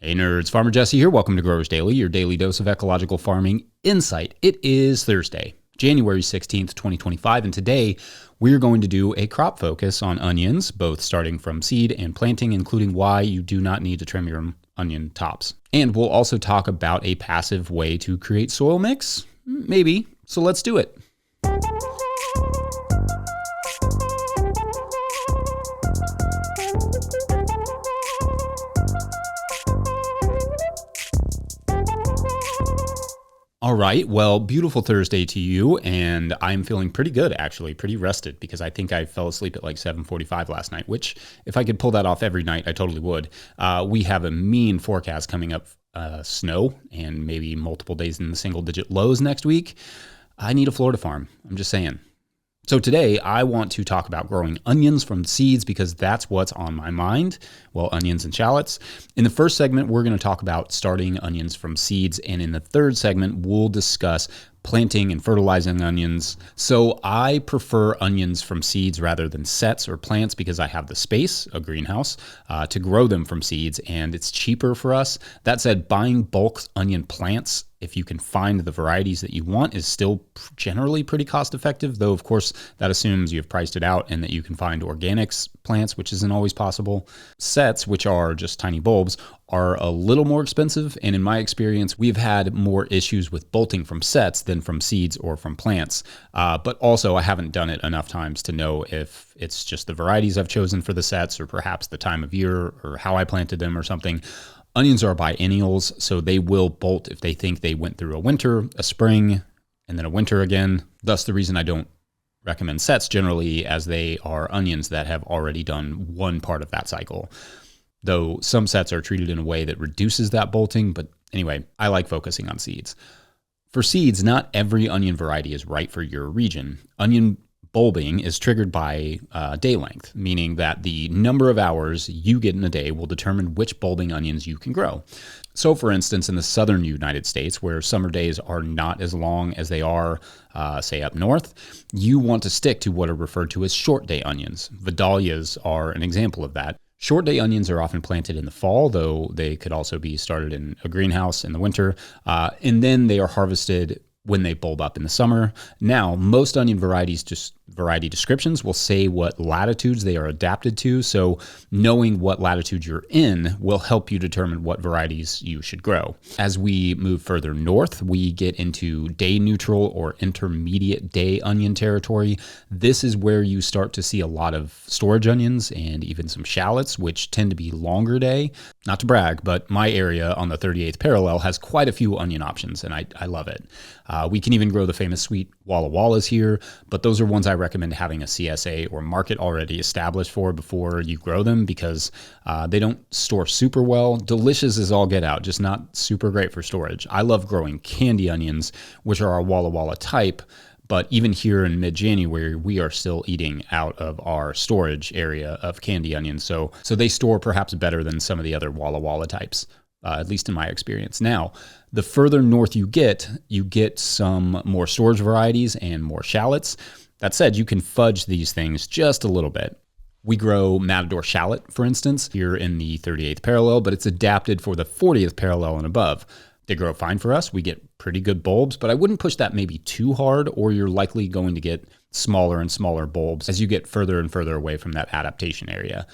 Hey nerds, Farmer Jesse here. Welcome to Growers Daily, your daily dose of ecological farming insight. It is Thursday, January 16th, 2025, and today we're going to do a crop focus on onions, both starting from seed and planting, including why you do not need to trim your onion tops. And we'll also talk about a passive way to create soil mix, maybe. So let's do it. All right, well, beautiful Thursday to you, and I'm feeling pretty good, actually, pretty rested, because I think I fell asleep at like 7:45 last night, which if I could pull that off every night, I totally would. We have a mean forecast coming up, snow, and maybe multiple days in the single-digit lows next week. I need a Florida farm, I'm just saying. So today I want to talk about growing onions from seeds because that's what's on my mind. Well, onions and shallots. In the first segment, we're going to talk about starting onions from seeds. And in the third segment, we'll discuss planting and fertilizing onions. So I prefer onions from seeds rather than sets or plants because I have the space, a greenhouse, to grow them from seeds, and it's cheaper for us. That said, buying bulk onion plants, if you can find the varieties that you want, is still generally pretty cost effective, though of course that assumes you've priced it out and that you can find organics plants, which isn't always possible. Sets, which are just tiny bulbs, are a little more expensive, and in my experience, we've had more issues with bolting from sets than from seeds or from plants. But also, I haven't done it enough times to know if it's just the varieties I've chosen for the sets, or perhaps the time of year, or how I planted them, or something. Onions are biennials, so they will bolt if they think they went through a winter, a spring, and then a winter again. Thus, the reason I don't recommend sets generally, as they are onions that have already done one part of that cycle. Though some sets are treated in a way that reduces that bolting, but anyway, I like focusing on seeds. For seeds, not every onion variety is right for your region. Onion bulbing is triggered by day length, meaning that the number of hours you get in a day will determine which bulbing onions you can grow. So for instance, in the southern United States, where summer days are not as long as they are, say, up north, you want to stick to what are referred to as short day onions. Vidalias are an example of that. Short day onions are often planted in the fall, though they could also be started in a greenhouse in the winter, and then they are harvested when they bulb up in the summer. Now, most onion varieties, just variety descriptions, will say what latitudes they are adapted to, so knowing what latitude you're in will help you determine what varieties you should grow. As we move further north, we get into day neutral or intermediate day onion territory. This is where you start to see a lot of storage onions and even some shallots, which tend to be longer day. Not to brag, but my area on the 38th parallel has quite a few onion options, and I love it. We can even grow the famous sweet Walla Wallas here, but those are ones I recommend having a CSA or market already established for before you grow them because they don't store super well. Delicious as all get out, just not super great for storage. I love growing candy onions, which are our Walla Walla type, but even here in mid-January, we are still eating out of our storage area of candy onions, so they store perhaps better than some of the other Walla Walla types. At least in my experience. Now, the further north you get some more storage varieties and more shallots. That said, you can fudge these things just a little bit. We grow Matador shallot, for instance, here in the 38th parallel, but it's adapted for the 40th parallel and above. They grow fine for us. We get pretty good bulbs, but I wouldn't push that maybe too hard, or you're likely going to get smaller and smaller bulbs as you get further and further away from that adaptation area.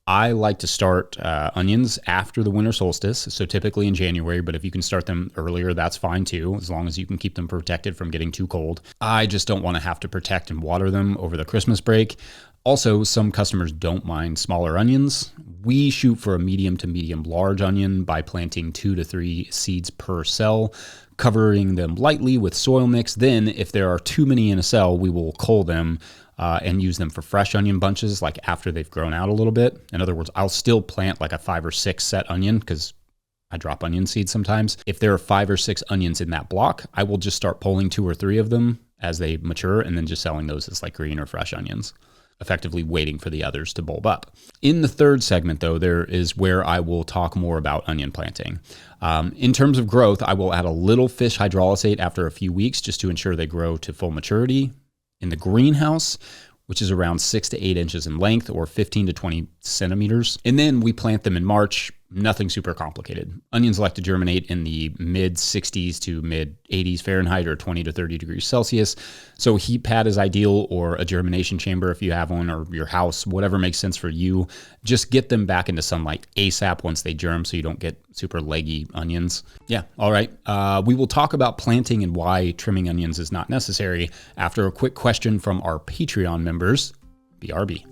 I like to start onions after the winter solstice, so typically in January, but if you can start them earlier, that's fine too, as long as you can keep them protected from getting too cold. I just don't want to have to protect and water them over the Christmas break. Also, some customers don't mind smaller onions. We shoot for a medium to medium large onion by planting 2 to 3 seeds per cell, covering them lightly with soil mix. Then, if there are too many in a cell, we will cull them and use them for fresh onion bunches, like after they've grown out a little bit. In other words, I'll still plant like a 5 or 6 set onion because I drop onion seeds sometimes. If there are 5 or 6 onions in that block, I will just start pulling 2 or 3 of them as they mature and then just selling those as like green or fresh onions, effectively waiting for the others to bulb up. In the third segment, though, there is where I will talk more about onion planting. In terms of growth, I will add a little fish hydrolysate after a few weeks just to ensure they grow to full maturity. In the greenhouse, which is around 6 to 8 inches in length or 15 to 20 centimeters. And then we plant them in March, Nothing super complicated. Onions like to germinate in the mid 60s to mid 80s Fahrenheit or 20 to 30 degrees Celsius. So a heat pad is ideal, or a germination chamber if you have one, or your house, whatever makes sense for you. Just get them back into sunlight ASAP once they germ so you don't get super leggy onions. Yeah, all right. We will talk about planting and why trimming onions is not necessary after a quick question from our Patreon members. BRB.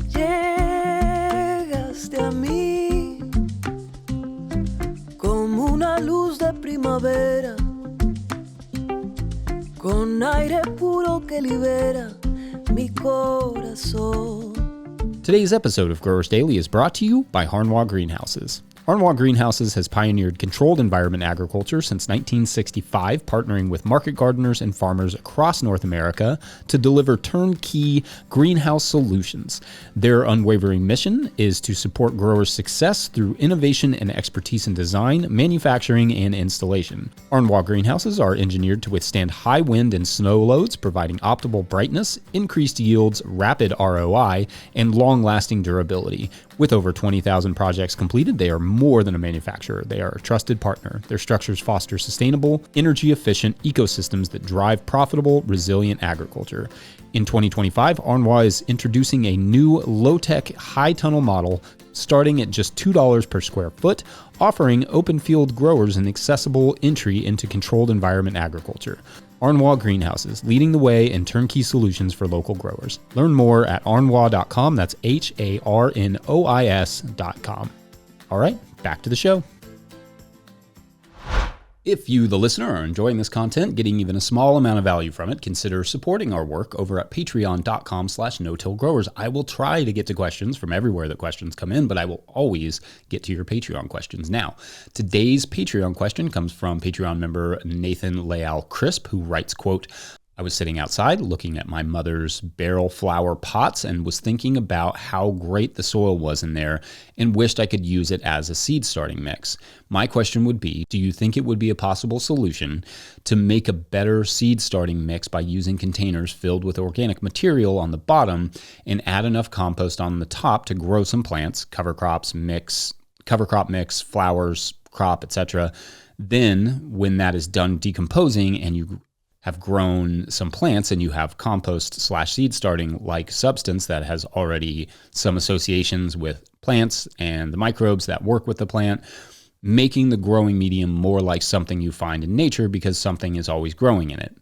Llegaste a mí como una luz de primavera, con aire puro que libera mi corazón. Today's episode of Growers Daily is brought to you by Harnwah Greenhouses. Harnwah Greenhouses has pioneered controlled environment agriculture since 1965, partnering with market gardeners and farmers across North America to deliver turnkey greenhouse solutions. Their unwavering mission is to support growers' success through innovation and expertise in design, manufacturing, and installation. Harnwah Greenhouses are engineered to withstand high wind and snow loads, providing optimal brightness, increased yields, rapid ROI, and long-lasting durability. With over 20,000 projects completed, they are more than a manufacturer. They are a trusted partner. Their structures foster sustainable, energy-efficient ecosystems that drive profitable, resilient agriculture. In 2025, Harnwah is introducing a new low-tech, high-tunnel model starting at just $2 per square foot, offering open field growers an accessible entry into controlled environment agriculture. Harnwah Greenhouses, leading the way in turnkey solutions for local growers. Learn more at harnwah.com. That's HARNOIS.com. All right, back to the show. If you, the listener, are enjoying this content, getting even a small amount of value from it, consider supporting our work over at patreon.com/notillgrowers. I will try to get to questions from everywhere that questions come in, but I will always get to your Patreon questions. Now, today's Patreon question comes from Patreon member Nathan Leal Crisp, who writes, quote, I was sitting outside looking at my mother's barrel flower pots and was thinking about how great the soil was in there and wished I could use it as a seed starting mix. My question would be, do you think it would be a possible solution to make a better seed starting mix by using containers filled with organic material on the bottom and add enough compost on the top to grow some plants, cover crop mix, flowers, crop, etc. Then when that is done decomposing and you have grown some plants and you have compost/seed starting like substance that has already some associations with plants and the microbes that work with the plant, making the growing medium more like something you find in nature because something is always growing in it.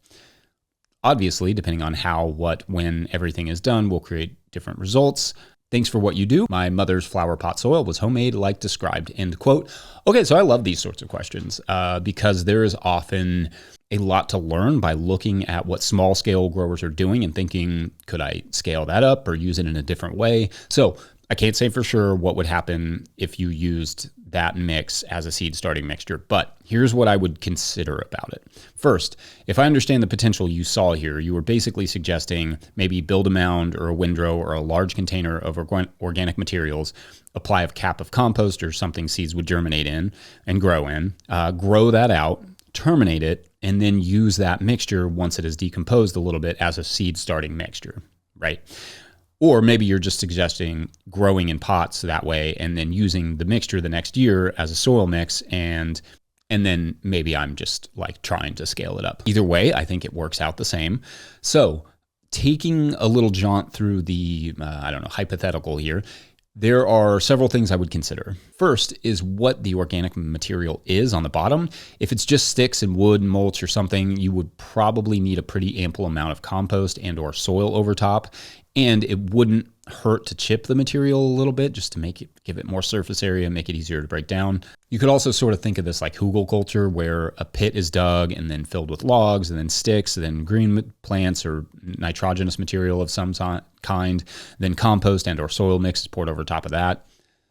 Obviously, depending on how, what, when everything is done, will create different results. Thanks for what you do. My mother's flower pot soil was homemade like described, end quote. Okay, so I love these sorts of questions because there is often a lot to learn by looking at what small scale growers are doing and thinking, could I scale that up or use it in a different way? So I can't say for sure what would happen if you used that mix as a seed starting mixture, but here's what I would consider about it. First, if I understand the potential you saw here, you were basically suggesting maybe build a mound or a windrow or a large container of organic materials, apply a cap of compost or something seeds would germinate in and grow in, grow that out, terminate it, and then use that mixture once it is decomposed a little bit as a seed starting mixture, right? Or maybe you're just suggesting growing in pots that way and then using the mixture the next year as a soil mix, and then maybe I'm just like trying to scale it up. Either way, I think it works out the same. So taking a little jaunt through the, hypothetical here, there are several things I would consider. First is what the organic material is on the bottom. If it's just sticks and wood and mulch or something, you would probably need a pretty ample amount of compost and or soil over top. And it wouldn't hurt to chip the material a little bit just to give it more surface area, make it easier to break down. You could also sort of think of this like hugelkultur, where a pit is dug and then filled with logs and then sticks and then green plants or nitrogenous material of some kind, then compost and or soil mix is poured over top of that.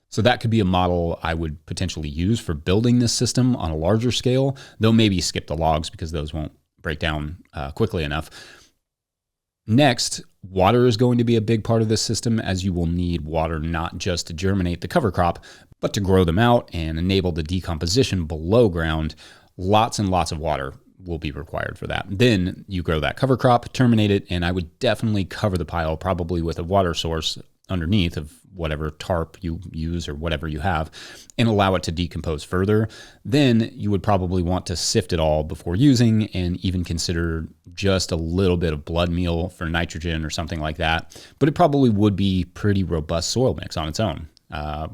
So that could be a model I would potentially use for building this system on a larger scale, though maybe skip the logs because those won't break down quickly enough. Next, water is going to be a big part of this system, as you will need water not just to germinate the cover crop, but to grow them out and enable the decomposition below ground. Lots and lots of water will be required for that. Then you grow that cover crop, terminate it, and I would definitely cover the pile probably with a water source underneath of whatever tarp you use or whatever you have and allow it to decompose further, then you would probably want to sift it all before using and even consider just a little bit of blood meal for nitrogen or something like that. But it probably would be pretty robust soil mix on its own,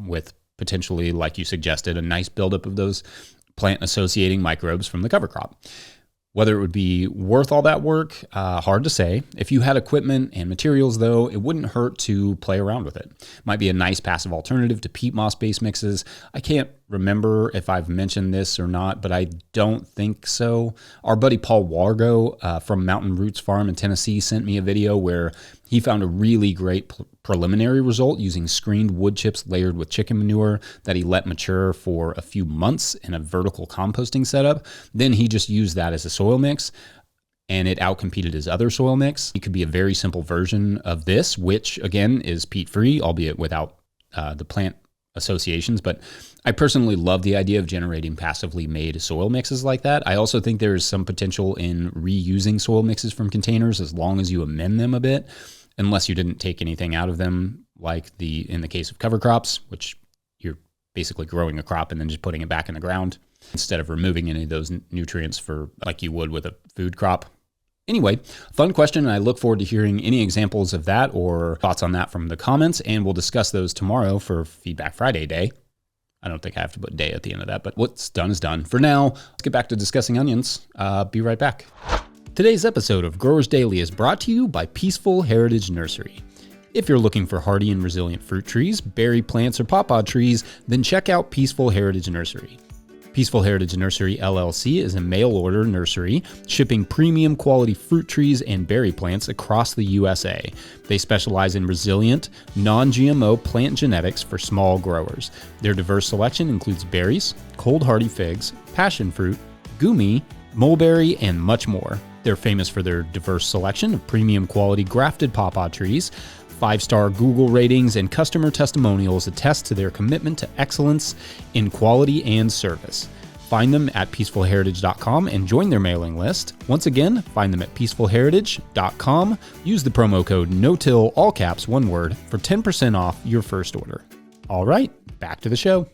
with potentially, like you suggested, a nice buildup of those plant associating microbes from the cover crop. Whether it would be worth all that work, hard to say. If you had equipment and materials, though, it wouldn't hurt to play around with it. Might be a nice passive alternative to peat moss-based mixes. I can't remember if I've mentioned this or not, but I don't think so. Our buddy Paul Wargo from Mountain Roots Farm in Tennessee sent me a video where he found a really great preliminary result using screened wood chips layered with chicken manure that he let mature for a few months in a vertical composting setup. Then he just used that as a soil mix, and it outcompeted his other soil mix. It could be a very simple version of this, which again is peat-free, albeit without the plant associations. But I personally love the idea of generating passively made soil mixes like that. I also think there is some potential in reusing soil mixes from containers as long as you amend them a bit, unless you didn't take anything out of them, like in the case of cover crops, which you're basically growing a crop and then just putting it back in the ground instead of removing any of those nutrients for like you would with a food crop. Anyway, fun question, and I look forward to hearing any examples of that or thoughts on that from the comments, and we'll discuss those tomorrow for Feedback Friday Day. I don't think I have to put day at the end of that, but what's done is done. For now, let's get back to discussing onions. Be right back. Today's episode of Growers Daily is brought to you by Peaceful Heritage Nursery. If you're looking for hardy and resilient fruit trees, berry plants, or pawpaw trees, then check out Peaceful Heritage Nursery. Peaceful Heritage Nursery LLC is a mail-order nursery shipping premium quality fruit trees and berry plants across the USA. They specialize in resilient, non-GMO plant genetics for small growers. Their diverse selection includes berries, cold hardy figs, passion fruit, gumi, mulberry, and much more. They're famous for their diverse selection of premium quality grafted pawpaw trees. 5-star Google ratings and customer testimonials attest to their commitment to excellence in quality and service. Find them at peacefulheritage.com and join their mailing list. Once again, find them at peacefulheritage.com. Use the promo code NOTILL, all caps, one word, for 10% off your first order. All right, back to the show.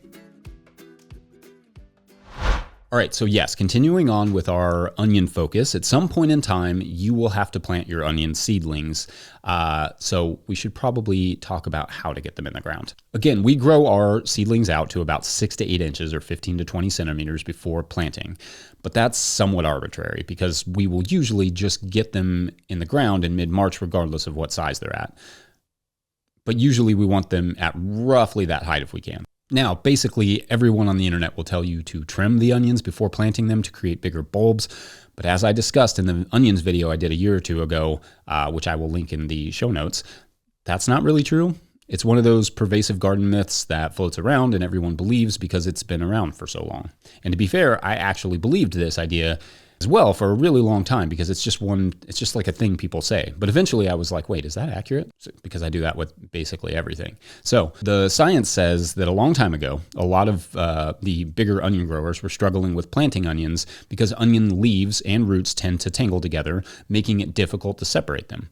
All right, so yes, continuing on with our onion focus, at some point in time, you will have to plant your onion seedlings. So we should probably talk about how to get them in the ground. Again, we grow our seedlings out to about 6 to 8 inches or 15 to 20 centimeters before planting. But that's somewhat arbitrary because we will usually just get them in the ground in mid-March regardless of what size they're at. But usually we want them at roughly that height if we can. Now, basically, everyone on the internet will tell you to trim the onions before planting them to create bigger bulbs. But as I discussed in the onions video I did a year or two ago, which I will link in the show notes, that's not really true. It's one of those pervasive garden myths that floats around and everyone believes because it's been around for so long. And to be fair, I actually believed this idea as well for a really long time because it's just like a thing people say. But eventually I was like, wait, is that accurate? Because I do that with basically everything. So the science says that a long time ago, a lot of the bigger onion growers were struggling with planting onions because onion leaves and roots tend to tangle together, making it difficult to separate them.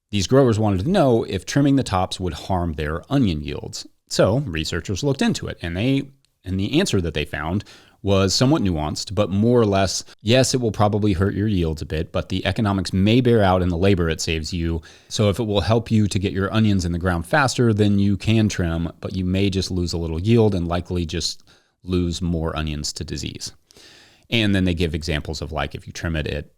These growers wanted to know if trimming the tops would harm their onion yields. So researchers looked into it, and the answer that they found was somewhat nuanced, but more or less, yes, it will probably hurt your yields a bit, but the economics may bear out in the labor it saves you. So if it will help you to get your onions in the ground faster, then you can trim, but you may just lose a little yield and likely just lose more onions to disease. And then they give examples of like, if you trim it at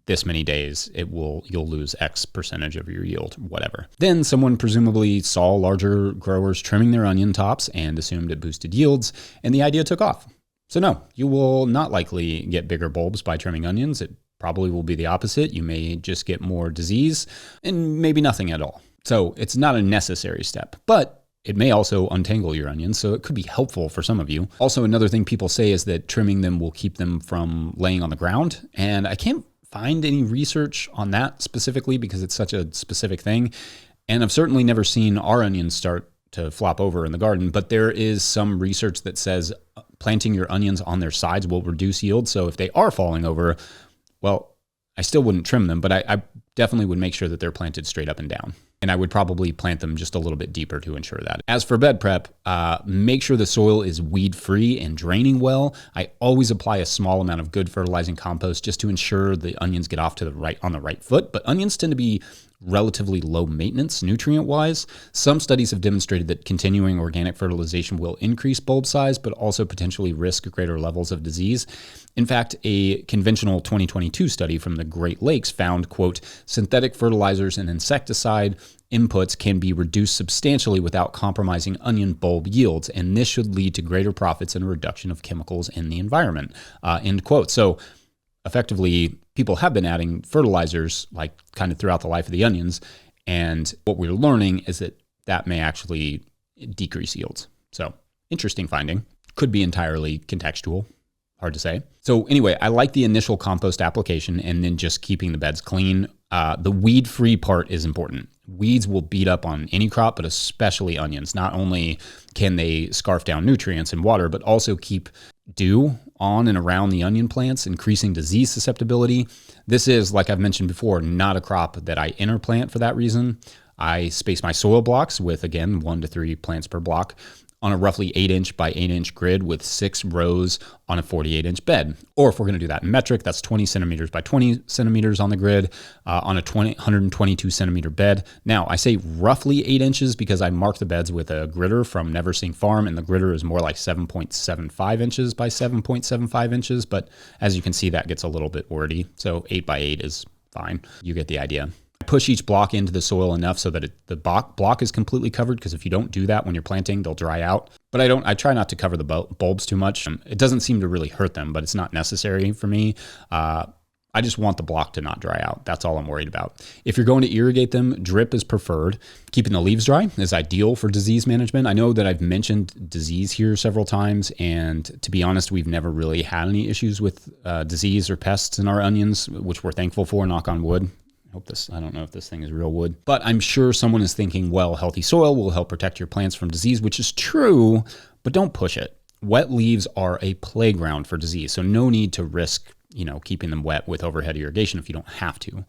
this many days, you'll lose X percentage of your yield, whatever. Then someone presumably saw larger growers trimming their onion tops and assumed it boosted yields, and the idea took off. So no, you will not likely get bigger bulbs by trimming onions. It probably will be the opposite. You may just get more disease and maybe nothing at all. So it's not a necessary step, but it may also untangle your onions, so it could be helpful for some of you. Also, another thing people say is that trimming them will keep them from laying on the ground, and I can't find any research on that specifically because it's such a specific thing, and I've certainly never seen our onions start to flop over in the garden, but there is some research that says planting your onions on their sides will reduce yield. So if they are falling over, well, I still wouldn't trim them, but I definitely would make sure that they're planted straight up and down. And I would probably plant them just a little bit deeper to ensure that. As for bed prep, make sure the soil is weed-free and draining well. I always apply a small amount of good fertilizing compost just to ensure the onions get off to the right on the right foot. But onions tend to be relatively low maintenance nutrient-wise. Some studies have demonstrated that continuing organic fertilization will increase bulb size, but also potentially risk greater levels of disease. In fact, a conventional 2022 study from the Great Lakes found, quote, synthetic fertilizers and insecticide inputs can be reduced substantially without compromising onion bulb yields, and this should lead to greater profits and a reduction of chemicals in the environment, end quote. So effectively, people have been adding fertilizers like kind of throughout the life of the onions, and what we're learning is that that may actually decrease yields. So interesting finding. Could be entirely contextual. Hard to say. So anyway, I like the initial compost application and then just keeping the beds clean. The weed-free part is important. Weeds will beat up on any crop, but especially onions. Not only can they scarf down nutrients and water, but also keep dew on and around the onion plants, increasing disease susceptibility. This is, like I've mentioned before, not a crop that I interplant for that reason. I space my soil blocks with, again, 1 to 3 plants per block on a roughly 8-inch by 8-inch grid with 6 rows on a 48-inch bed. Or if we're going to do that in metric, that's 20 centimeters by 20 centimeters on the grid on a 122 centimeter bed. Now, I say roughly 8 inches because I mark the beds with a gritter from Never Sink Farm, and the gritter is more like 7.75 inches by 7.75 inches. But as you can see, that gets a little bit wordy. So 8 by 8 is fine. You get the idea. Push each block into the soil enough so that the block is completely covered, because if you don't do that when you're planting, they'll dry out. But I try not to cover the bulbs too much. It doesn't seem to really hurt them, but it's not necessary for me. I just want the block to not dry out. That's all I'm worried about. If you're going to irrigate them, drip is preferred. Keeping the leaves dry is ideal for disease management. I know that I've mentioned disease here several times, and to be honest, we've never really had any issues with disease or pests in our onions, which we're thankful for, knock on wood. I don't know if this thing is real wood, but I'm sure someone is thinking, well, healthy soil will help protect your plants from disease, which is true, but don't push it. Wet leaves are a playground for disease, so no need to risk, keeping them wet with overhead irrigation if you don't have to.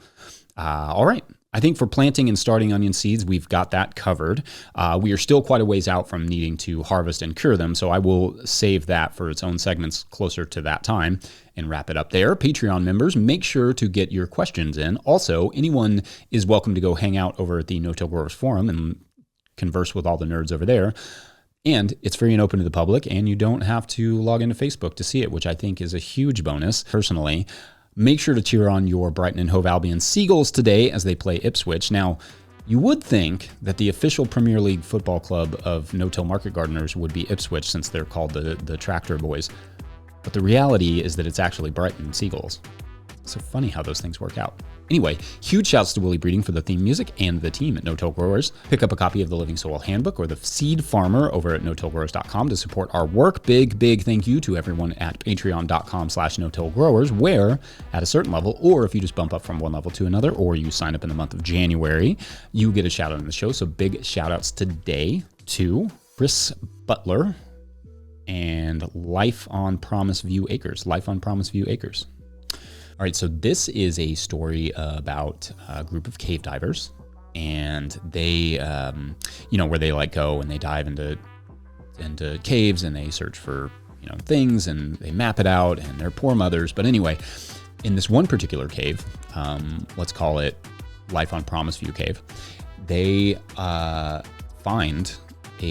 All right. I think for planting and starting onion seeds, we've got that covered. We are still quite a ways out from needing to harvest and cure them, so I will save that for its own segments closer to that time and wrap it up there. Patreon members, make sure to get your questions in. Also, anyone is welcome to go hang out over at the No-Till Growers Forum and converse with all the nerds over there. And it's free and open to the public, and you don't have to log into Facebook to see it, which I think is a huge bonus, personally. Make sure to cheer on your Brighton and Hove Albion Seagulls today as they play Ipswich. Now, you would think that the official Premier League football club of No-Till Market Gardeners would be Ipswich, since they're called the Tractor Boys. But the reality is that it's actually Brighton Seagulls. So funny how those things work out. Anyway, huge shouts to Willie Breeding for the theme music and the team at No-Till Growers. Pick up a copy of the Living Soil Handbook or the Seed Farmer over at notillgrowers.com to support our work. Big thank you to everyone at patreon.com/notillgrowers, where at a certain level, or if you just bump up from one level to another, or you sign up in the month of January, you get a shout out in the show. So big shout outs today to Chris Butler and Life on Promise View Acres. All right, so this is a story about a group of cave divers, and they, where they go and they dive into caves and they search for, things, and they map it out, and they're poor mothers. But anyway, in this one particular cave, let's call it Life on Promise View Cave, they find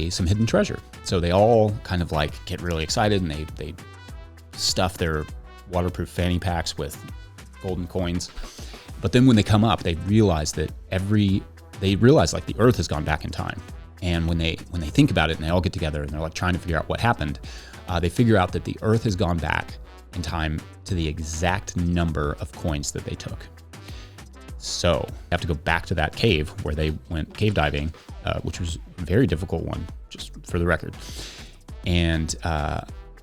some hidden treasure. So they all kind of get really excited, and they stuff their waterproof fanny packs with golden coins. But then when they come up, they realize that the earth has gone back in time. And when they think about it, and they all get together and they're trying to figure out what happened, they figure out that the earth has gone back in time to the exact number of coins that they took. So they have to go back to that cave where they went cave diving, which was a very difficult one, just for the record, and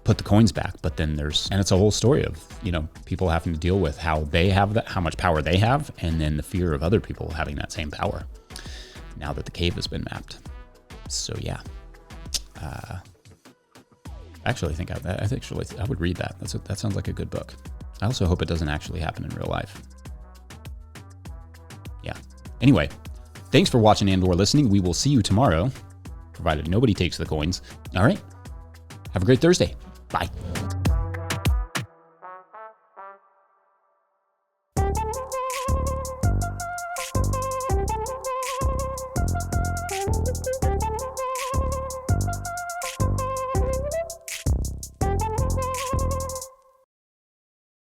put the coins back. But then it's a whole story of, people having to deal with how much power they have, and then the fear of other people having that same power now that the cave has been mapped. So yeah, I would read that. That sounds like a good book. I also hope it doesn't actually happen in real life. Yeah. Anyway, Thanks for watching and or listening. We will see you tomorrow, provided nobody takes the coins. All right. Have a great Thursday. Bye.